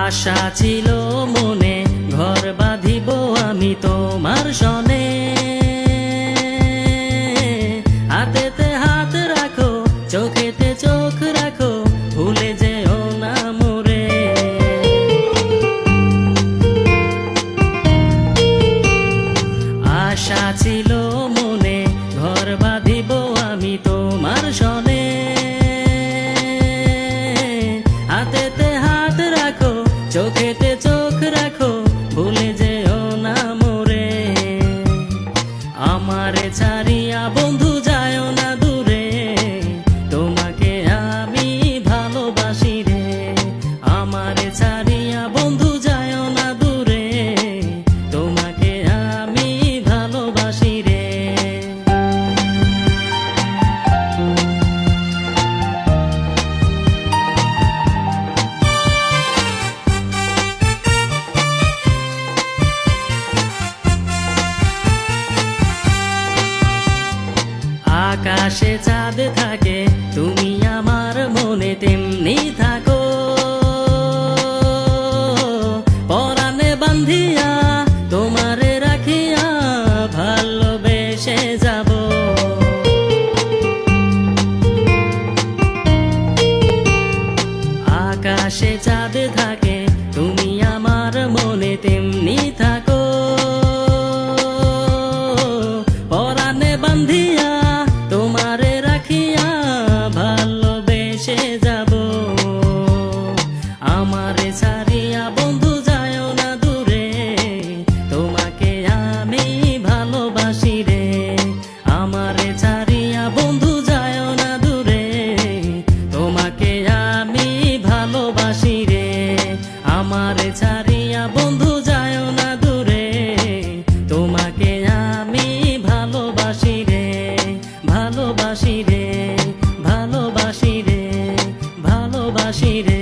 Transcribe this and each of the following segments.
আশা ছিল মনে ঘর বাঁধিব আমি তোমার সনে। হাতেতে হাত রাখো, চোখেতে চোখ রাখো, ভুলে যেও না মোরে। আশা ছিল মনে ঘর বাঁধিব আমি তোমার সনে। হাতেতে হাত রাখো, চোখেতে চোখ রাখো, ভুলে যেও না মোরে। আমারে ছাড়িয়া বন্ধু যায়ও না দূরে, তোমাকে আমি ভালোবাসি রে। আমারে ছাড়িয়া বন্ধু যায়ও না দূরে, তোমাকে আমি ভালোবাসি রে। আকাশে চাঁদ থাকে, তুমি আমার মনে তেমনি থাকো। পরাণে বান্ধিয়া তোমারে রাখিয়া ভালোবেসে যাব। আকাশে চাঁদ থাকে, তুমি আমার মনে তেমনি থাকো। পরাণে বান্ধিয়া তোমারে রাখিয়া ভালোবেসে যাব। আমারে ছাড়িয়া বন্ধু যায়ও না দূরে, তোমাকে আমি ভালোবাসি রে। আমারে ছাড়িয়া বন্ধু যায়ও না দূরে, তোমাকে আমি ভালোবাসি রে। আমারে ছাড়িয়া বন্ধু যায়ও না দূরে, তোমাকে আমি ভালোবাসি রে, ভালোবাসি রে, ভালোবাসি রে, ভালোবাসি রে।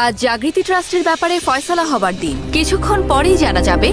আজ জাগৃতি ট্রাস্টের ব্যাপারে ফয়সালা হবার দিন। কিছুক্ষণ পরেই জানা যাবে